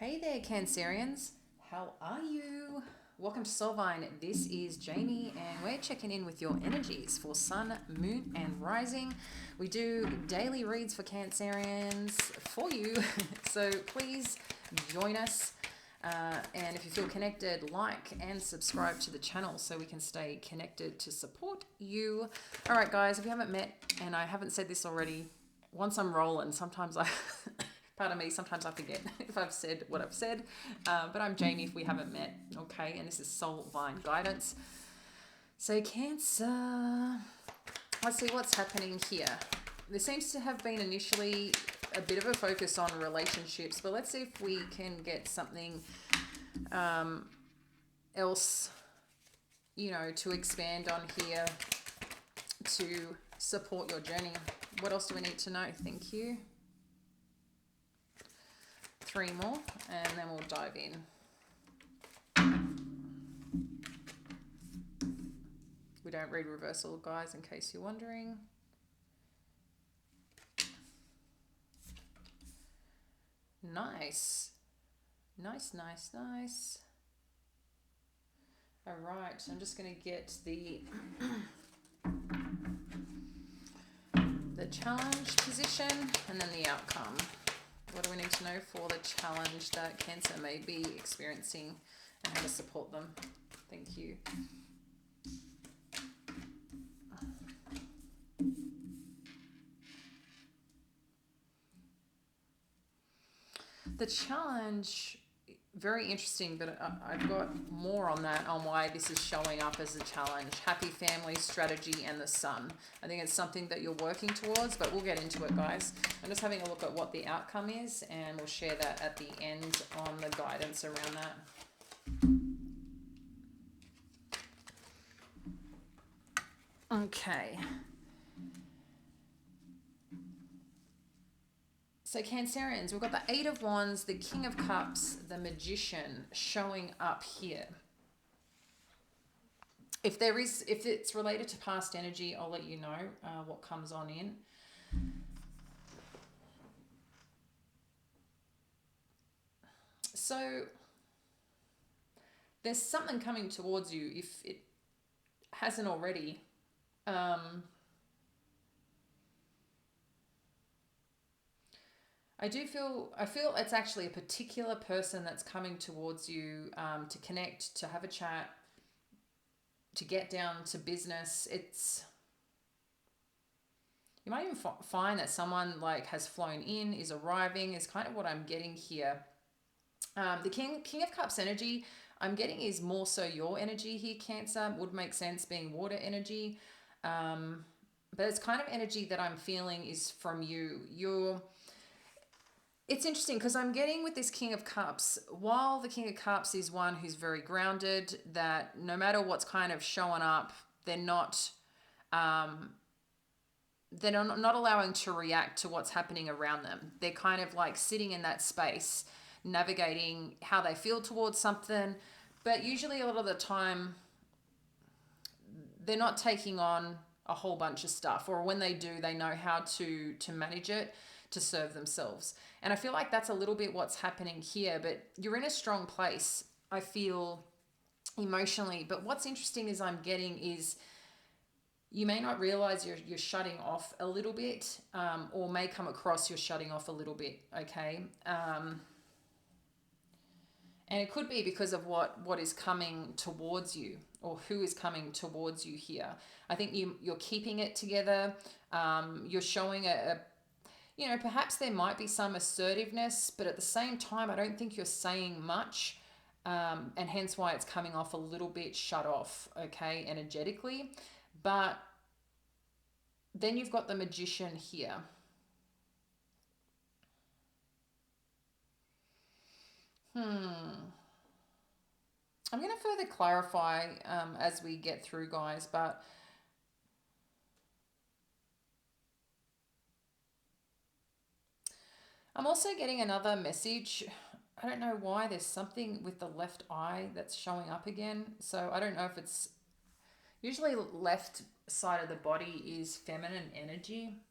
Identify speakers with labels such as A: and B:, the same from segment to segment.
A: Hey there, Cancerians. How are you? Welcome to Soulvine. This is Jamie, and we're checking in with your energies for Sun, Moon, and Rising. We do daily reads for Cancerians for you, so please join us. And if you feel connected, like and subscribe to the channel so we can stay connected to support you. All right, guys, if you haven't met, and I haven't said this already, once I'm rolling, sometimes I pardon me, sometimes I forget if I've said what I've said. But I'm Jamie if we haven't met, okay? And this is Soul Vine Guidance. So, Cancer. Let's see what's happening here. There seems to have been initially a bit of a focus on relationships, but let's see if we can get something else, to expand on here to support your journey. What else do we need to know? Thank you. 3 more and then we'll dive in. We don't read reversal, guys, in case you're wondering. Nice. Nice. All right, I'm just going to get the challenge position and then the outcome. What do we need to know for the challenge that Cancer may be experiencing and how to support them? Thank you. The challenge, very interesting, but I've got more on that, on why this is showing up as a challenge. Happy family, strategy, and the sun. I think it's something that you're working towards, but we'll get into it, guys. I'm just having a look at what the outcome is, and we'll share that at the end on the guidance around that. Okay. So Cancerians, we've got the 8 of Wands, the King of Cups, the Magician showing up here. If it's related to past energy, I'll let you know what comes on in. So there's something coming towards you if it hasn't already. I feel it's actually a particular person that's coming towards you to connect, to have a chat, to get down to business. You might even find that someone has flown in, is arriving, is kind of what I'm getting here. The King of Cups energy I'm getting is more so your energy here, Cancer. Would make sense being water energy. But it's kind of energy that I'm feeling is from you. It's interesting because I'm getting with this King of Cups, while the King of Cups is one who's very grounded, that no matter what's kind of showing up, they're not allowing to react to what's happening around them. They're kind of sitting in that space, navigating how they feel towards something. But usually a lot of the time, they're not taking on a whole bunch of stuff. Or when they do, they know how to manage it to serve themselves. And I feel like that's a little bit what's happening here. But you're in a strong place, I feel, emotionally. But what's interesting is I'm getting is you may not realize you're shutting off a little bit, or may come across you're shutting off a little bit, okay? And it could be because of what is coming towards you or who is coming towards you here. I think you're keeping it together. You're showing perhaps there might be some assertiveness, but at the same time, I don't think you're saying much. And hence why it's coming off a little bit shut off, okay, energetically. But then you've got the Magician here. I'm going to further clarify as we get through, guys, but I'm also getting another message. I don't know why there's something with the left eye that's showing up again. So I don't know if it's usually left side of the body is feminine energy.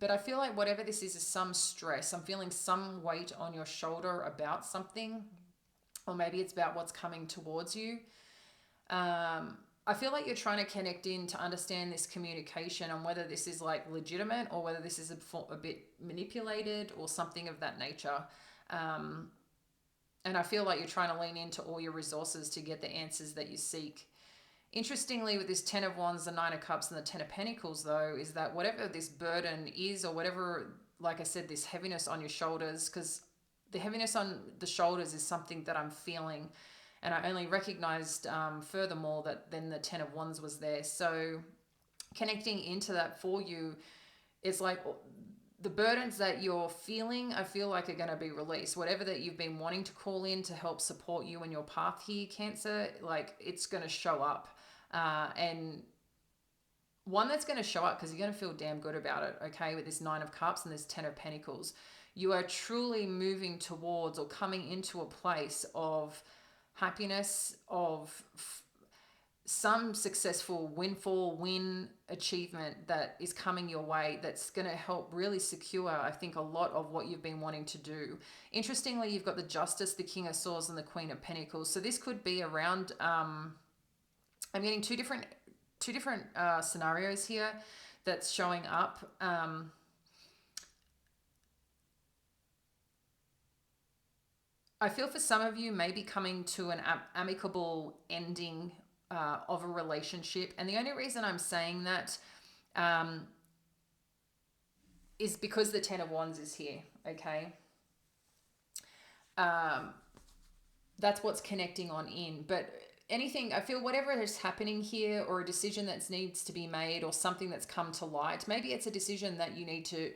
A: But I feel like whatever this is some stress. I'm feeling some weight on your shoulder about something, or maybe it's about what's coming towards you. I feel like you're trying to connect in to understand this communication and whether this is like legitimate or whether this is a bit manipulated or something of that nature. Um, and I feel like you're trying to lean into all your resources to get the answers that you seek. Interestingly, with this Ten of Wands, the Nine of Cups, and the Ten of Pentacles, though, is that whatever this burden is, or whatever, like I said, this heaviness on your shoulders, because the heaviness on the shoulders is something that I'm feeling. And I only recognized, furthermore, that then the Ten of Wands was there. So connecting into that for you is like the burdens that you're feeling, I feel like are going to be released. Whatever that you've been wanting to call in to help support you in your path here, Cancer, like it's going to show up. And one that's going to show up because you're going to feel damn good about it, okay, with this Nine of Cups and this Ten of Pentacles. You are truly moving towards or coming into a place of happiness, of some successful win achievement that is coming your way that's going to help really secure, I think, a lot of what you've been wanting to do. Interestingly, you've got the Justice, the King of Swords, and the Queen of Pentacles. So this could be around... I'm getting two different scenarios here that's showing up. I feel for some of you maybe coming to an amicable ending of a relationship. And the only reason I'm saying that is because the Ten of Wands is here, okay? That's what's connecting on in. But anything, I feel whatever is happening here, or a decision that needs to be made, or something that's come to light, maybe it's a decision that you need to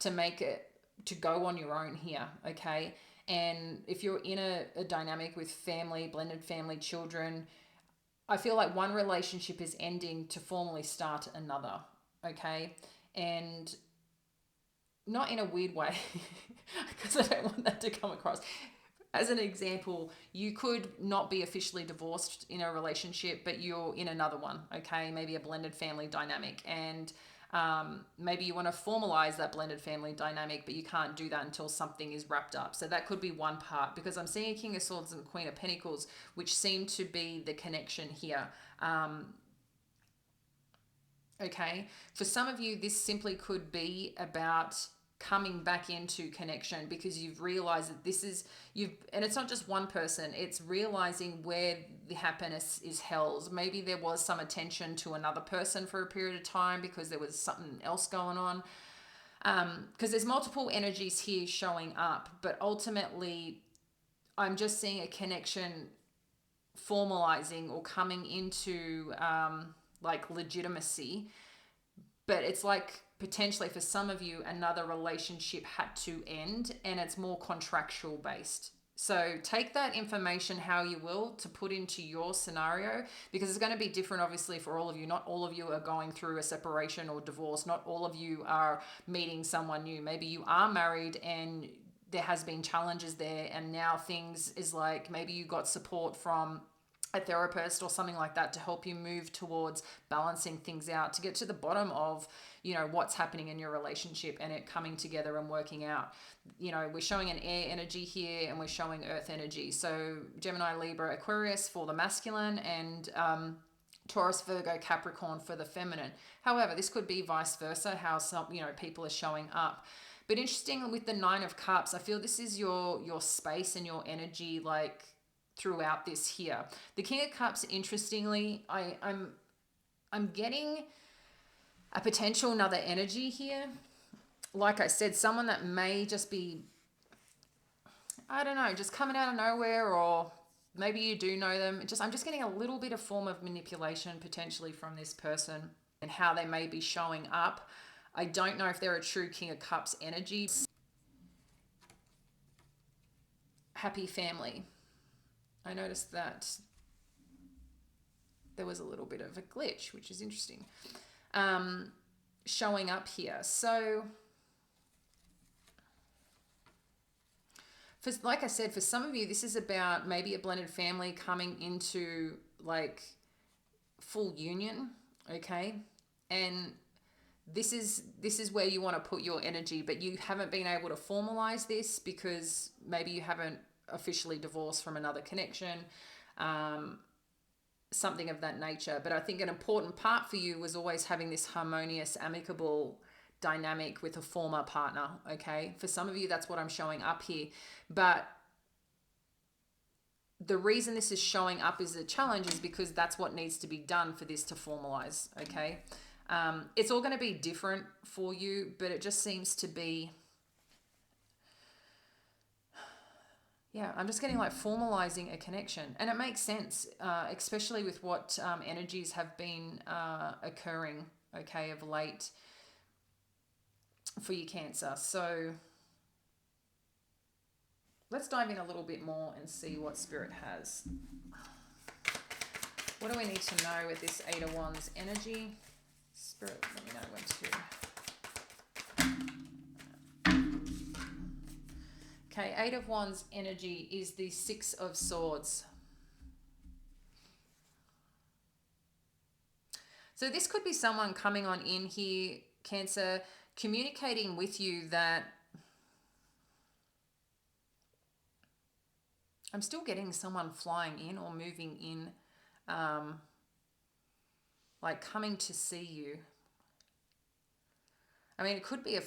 A: make it, to go on your own here, okay? And if you're in a dynamic with family, blended family, children, I feel like one relationship is ending to formally start another, okay? And not in a weird way, because I don't want that to come across. As an example, you could not be officially divorced in a relationship, but you're in another one, okay? Maybe a blended family dynamic. And maybe you want to formalize that blended family dynamic, but you can't do that until something is wrapped up. So that could be one part, because I'm seeing King of Swords and Queen of Pentacles, which seem to be the connection here. Okay, for some of you, this simply could be about coming back into connection, because you've realized that and it's not just one person, it's realizing where the happiness is held. Maybe there was some attention to another person for a period of time because there was something else going on. Because there's multiple energies here showing up, but ultimately I'm just seeing a connection formalizing or coming into like legitimacy. But it's like potentially for some of you, another relationship had to end, and it's more contractual based. So take that information how you will to put into your scenario, because it's going to be different obviously for all of you. Not all of you are going through a separation or divorce. Not all of you are meeting someone new. Maybe you are married and there has been challenges there, and now things is like maybe you got support from a therapist or something like that to help you move towards balancing things out, to get to the bottom of, you know, what's happening in your relationship and it coming together and working out. You know, we're showing an air energy here and we're showing earth energy. So Gemini, Libra, Aquarius for the masculine, and Taurus, Virgo, Capricorn for the feminine. However, this could be vice versa, how some, you know, people are showing up. But interesting with the Nine of Cups, I feel this is your space and your energy, like throughout this here. The King of Cups, interestingly, I'm getting a potential another energy here. Like I said, someone that may just be, I don't know, just coming out of nowhere, or maybe you do know them. I'm just getting a little bit of form of manipulation potentially from this person and how they may be showing up. I don't know if they're a true King of Cups energy. Happy family. I noticed that there was a little bit of a glitch, which is interesting, showing up here. So, like I said, for some of you, this is about maybe a blended family coming into like full union, okay? And this is where you want to put your energy, but you haven't been able to formalize this because maybe you haven't officially divorced from another connection, something of that nature. But I think an important part for you was always having this harmonious, amicable dynamic with a former partner. Okay, for some of you that's what I'm showing up here, but the reason this is showing up as a challenge is because that's what needs to be done for this to formalize. Okay, it's all going to be different for you, but it just seems to be, yeah, I'm just getting like formalizing a connection. And it makes sense, especially with what energies have been occurring, okay, of late for you, Cancer. So let's dive in a little bit more and see what Spirit has. What do we need to know with this Eight of Wands energy? Spirit, let me know when to. Okay, Eight of Wands energy is the Six of Swords. So this could be someone coming on in here, Cancer, communicating with you that I'm still getting someone flying in or moving in, like coming to see you. I mean, it could be a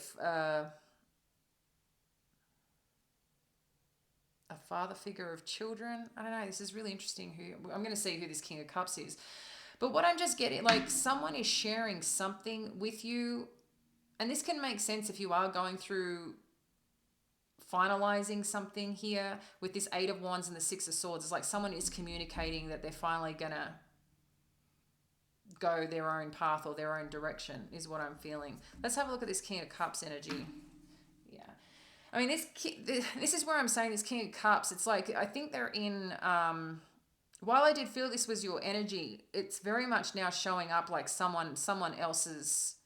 A: father figure of children. I don't know. This is really interesting. I'm going to see who this King of Cups is. But what I'm just getting, like someone is sharing something with you. And this can make sense if you are going through finalizing something here with this Eight of Wands and the Six of Swords. It's like someone is communicating that they're finally going to go their own path or their own direction is what I'm feeling. Let's have a look at this King of Cups energy. Yeah. I mean, this is where I'm saying this King of Cups, it's like, I think they're in, while I did feel this was your energy, it's very much now showing up like someone else's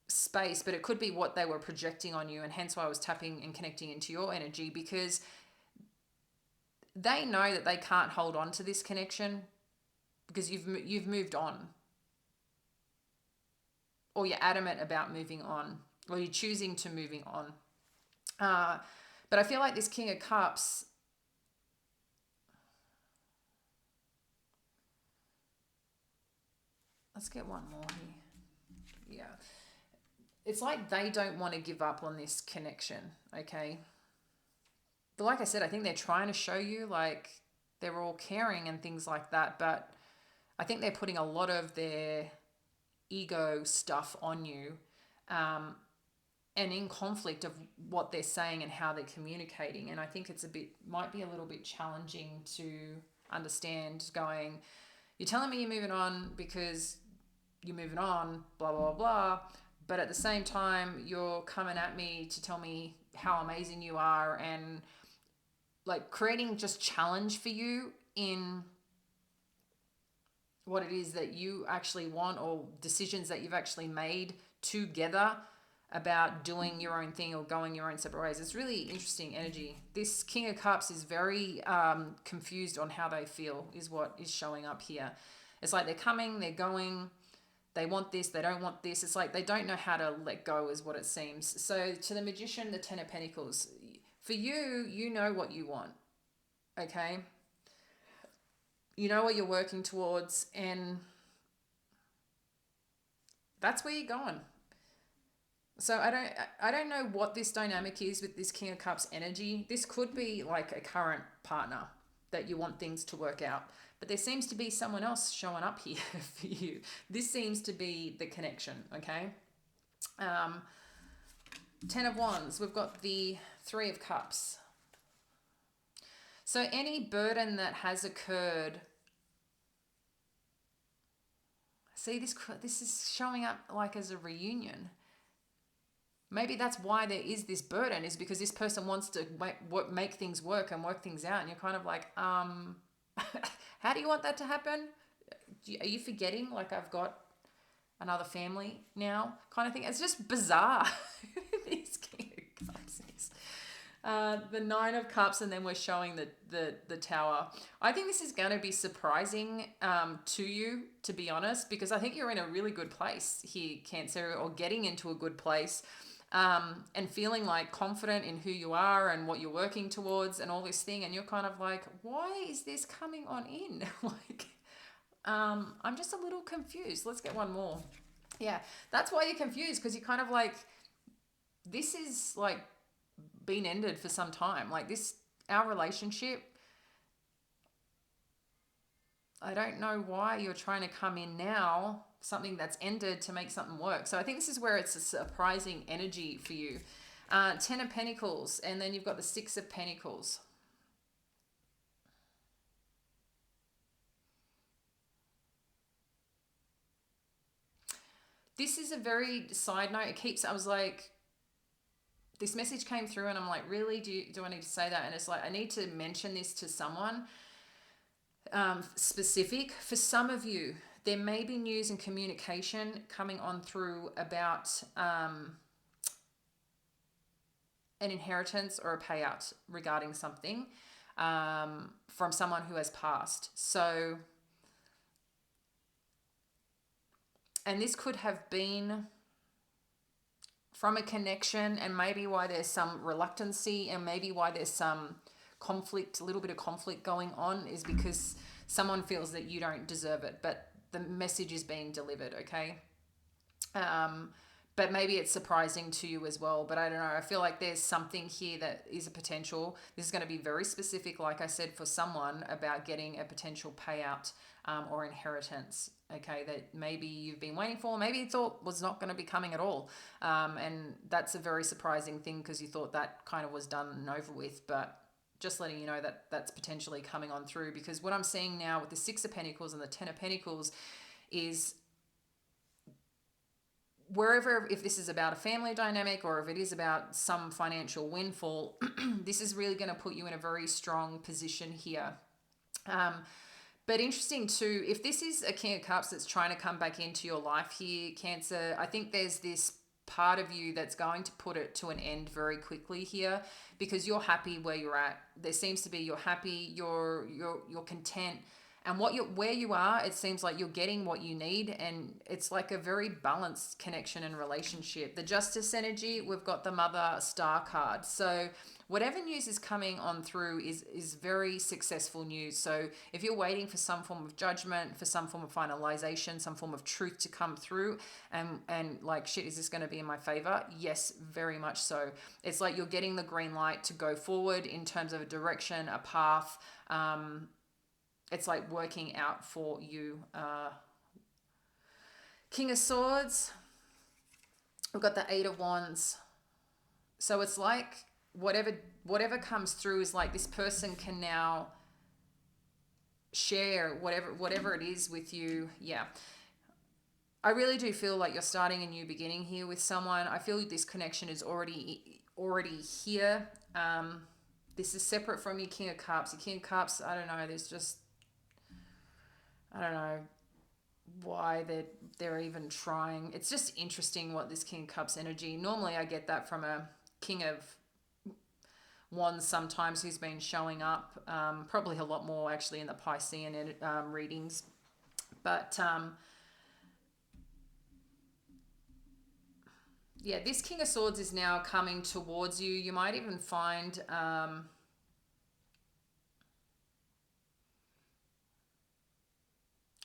A: space, but it could be what they were projecting on you, and hence why I was tapping and connecting into your energy, because they know that they can't hold on to this connection because you've moved on, or you're adamant about moving on, or you're choosing to moving on. But I feel like this King of Cups, let's get one more here. Yeah. It's like they don't want to give up on this connection, okay? But like I said, I think they're trying to show you like they're all caring and things like that, but I think they're putting a lot of their ego stuff on you, and in conflict of what they're saying and how they're communicating. And I think it's might be a little bit challenging to understand, going, you're telling me you're moving on because you're moving on, blah, blah, blah. But at the same time, you're coming at me to tell me how amazing you are, and like creating just challenge for you in what it is that you actually want, or decisions that you've actually made together about doing your own thing or going your own separate ways. It's really interesting energy. This King of Cups is very confused on how they feel, is what is showing up here. It's like they're coming, they're going, they want this, they don't want this. It's like they don't know how to let go, is what it seems. So to the Magician, the Ten of Pentacles, for you, you know what you want, okay? You know what you're working towards, and that's where you're going. So I don't know what this dynamic is with this King of Cups energy. This could be like a current partner that you want things to work out, but there seems to be someone else showing up here for you. This seems to be the connection, okay? Ten of Wands, we've got the Three of Cups. So any burden that has occurred, see, this is showing up like as a reunion. Maybe that's why there is this burden, is because this person wants to make things work and work things out. And you're kind of like, how do you want that to happen? Are you forgetting, like, I've got another family now, kind of thing? It's just bizarre. These King of Cups is. The Nine of Cups, and then we're showing the Tower. I think this is going to be surprising to you, to be honest, because I think you're in a really good place here, Cancer, or getting into a good place. And feeling like confident in who you are and what you're working towards and all this thing, and you're kind of like, why is this coming on in? Like, I'm just a little confused. Let's get one more. Yeah, that's why you're confused, because you're kind of like, this is like been ended for some time. Like this, our relationship, I don't know why you're trying to come in now, something that's ended, to make something work. So I think this is where it's a surprising energy for you. Ten of Pentacles, and then you've got the Six of Pentacles. This is a very side note. I was like, this message came through and I'm like, really, do I need to say that? And it's like, I need to mention this to someone specific. For some of you, there may be news and communication coming on through about an inheritance or a payout regarding something from someone who has passed. So, and this could have been from a connection, and maybe why there's some reluctancy, and maybe why there's some conflict, a little bit of conflict going on, is because someone feels that you don't deserve it, but the message is being delivered, okay? But maybe it's surprising to you as well, but I don't know. I feel like there's something here that is a potential. This is going to be very specific, like I said, for someone, about getting a potential payout or inheritance, okay, that maybe you've been waiting for, maybe you thought was not going to be coming at all. And that's a very surprising thing, because you thought that kind of was done and over with, but just letting you know that that's potentially coming on through. Because what I'm seeing now with the Six of Pentacles and the Ten of Pentacles is, wherever, if this is about a family dynamic or if it is about some financial windfall, this is really going to put you in a very strong position here. But interesting too, if this is a King of Cups that's trying to come back into your life here, Cancer, I think there's this part of you that's going to put it to an end very quickly here, because you're happy where you're at. There seems to be, you're happy, you're content. And where you are, it seems like you're getting what you need, and it's like a very balanced connection and relationship. The Justice energy, we've got the Mother Star card. So whatever news is coming on through is very successful news. So if you're waiting for some form of judgment, for some form of finalization, some form of truth to come through, and like, shit, is this going to be in my favor? Yes, very much so. It's like you're getting the green light to go forward in terms of a direction, a path. It's like working out for you. King of Swords, we've got the Eight of Wands. So it's like whatever comes through is like, this person can now share whatever it is with you. Yeah. I really do feel like you're starting a new beginning here with someone. I feel this connection is already here. This is separate from your King of Cups. Your King of Cups, I don't know, there's just, I don't know why they're even trying. It's just interesting what this King of Cups energy. Normally I get that from a King of Wands sometimes, who's been showing up. Probably a lot more actually in the Piscean readings. But yeah, this King of Swords is now coming towards you. You might even find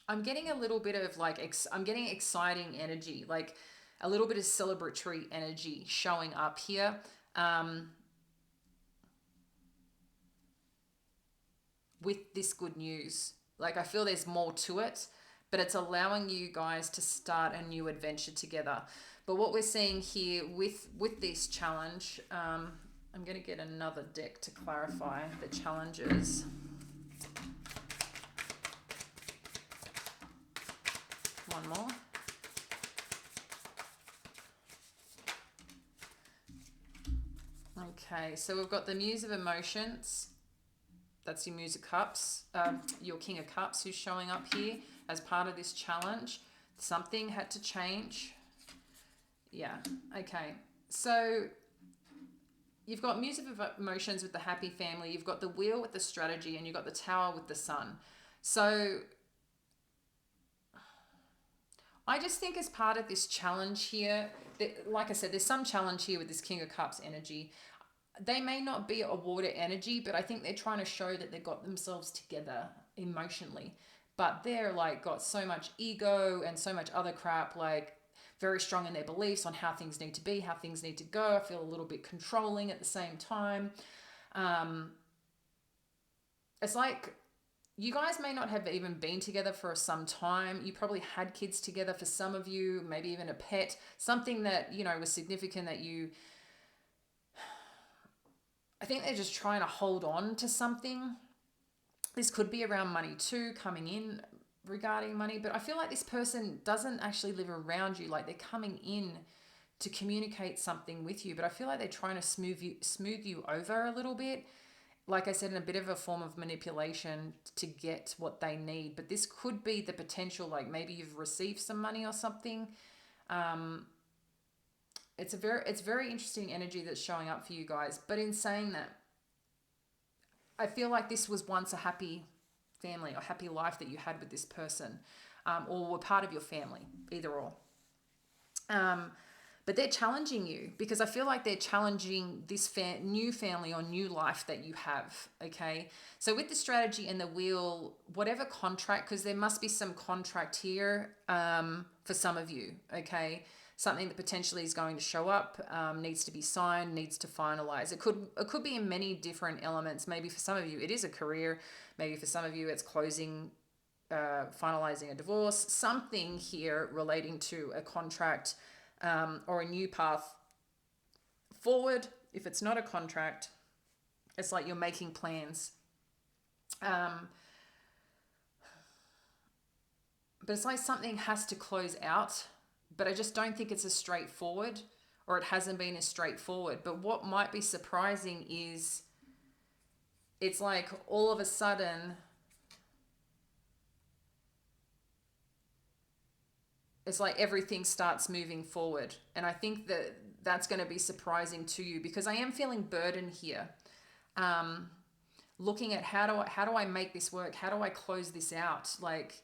A: I'm getting a little bit of like, I'm getting exciting energy, like a little bit of celebratory energy showing up here. With this good news, like, I feel there's more to it, but it's allowing you guys to start a new adventure together. But what we're seeing here with this challenge, I'm going to get another deck to clarify the challenges. One more. Okay, so we've got the Muse of Emotions. That's your Muse of Cups, your King of Cups, who's showing up here as part of this challenge. Something had to change. Yeah, okay. So you've got music of emotions with the happy family, you've got the wheel with the strategy, and you've got the tower with the sun. So I just think as part of this challenge here, that, like I said, there's some challenge here with this King of Cups energy. They may not be a water energy, but I think they're trying to show that they've got themselves together emotionally. But they're like got so much ego and so much other crap, like very strong in their beliefs on how things need to be, how things need to go. I feel a little bit controlling at the same time. Um, it's like you guys may not have even been together for some time. You probably had kids together for some of you, maybe even a pet, something that, you know, was significant that you, I think they're just trying to hold on to something. This could be around money too, coming in regarding money, but I feel like this person doesn't actually live around you. Like they're coming in to communicate something with you, but I feel like they're trying to smooth you over a little bit. Like I said, in a bit of a form of manipulation to get what they need. But this could be the potential, like maybe you've received some money or something. Um, it's very interesting energy that's showing up for you guys. But in saying that, I feel like this was once a happy family or happy life that you had with this person, or were part of your family, either or. But they're challenging you because I feel like they're challenging this new family or new life that you have. Okay. So with the strategy and the wheel, whatever contract, because there must be some contract here for some of you. Okay. Something that potentially is going to show up, needs to be signed, needs to finalize. It could be in many different elements. Maybe for some of you, it is a career. Maybe for some of you, it's closing, finalizing a divorce, something here relating to a contract, or a new path forward. If it's not a contract, it's like you're making plans. But it's like something has to close out, but I just don't think it's as straightforward, or it hasn't been as straightforward. But what might be surprising is it's like all of a sudden it's like everything starts moving forward. And I think that that's going to be surprising to you because I am feeling burden here. Looking at how do I make this work? How do I close this out? Like,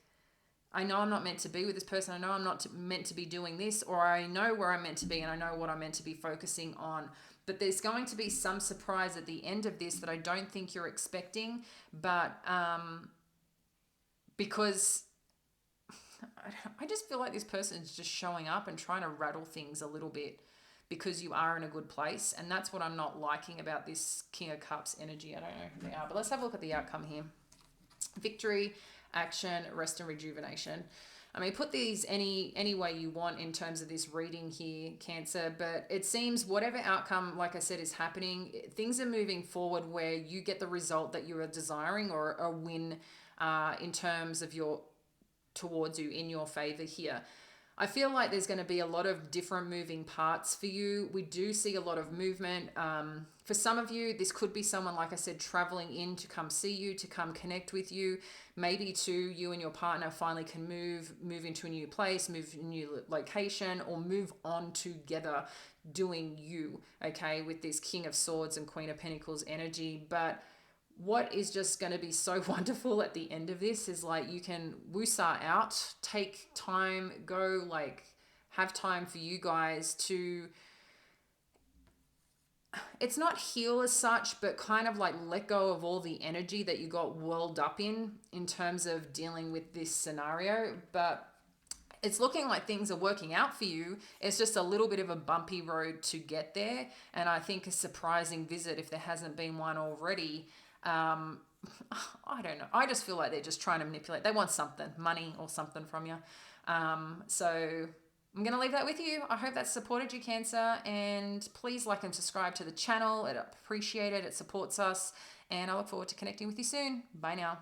A: I know I'm not meant to be with this person. I know I'm not meant to be doing this, or I know where I'm meant to be and I know what I'm meant to be focusing on. But there's going to be some surprise at the end of this that I don't think you're expecting. But because I just feel like this person is just showing up and trying to rattle things a little bit because you are in a good place. And that's what I'm not liking about this King of Cups energy. I don't know who they are, but let's have a look at the outcome here. Victory, action, rest and rejuvenation. I mean, put these any way you want in terms of this reading here, Cancer, but it seems whatever outcome, like I said, is happening, things are moving forward where you get the result that you are desiring, or a win in terms of your towards you in your favor here. I feel like there's going to be a lot of different moving parts for you. We do see a lot of movement. For some of you, this could be someone, like I said, traveling in to come see you, to come connect with you. Maybe too, you and your partner finally can move into a new place, move to a new location, or move on together doing you, okay, with this King of Swords and Queen of Pentacles energy. But what is just going to be so wonderful at the end of this is like you can woosah out, take time, go like have time for you guys to, it's not heal as such, but kind of like let go of all the energy that you got whirled up in terms of dealing with this scenario. But it's looking like things are working out for you. It's just a little bit of a bumpy road to get there. And I think a surprising visit, if there hasn't been one already, I don't know. I just feel like they're just trying to manipulate. They want something, money or something from you. So I'm going to leave that with you. I hope that supported you, Cancer. And please like and subscribe to the channel. I'd appreciate it. It supports us. And I look forward to connecting with you soon. Bye now.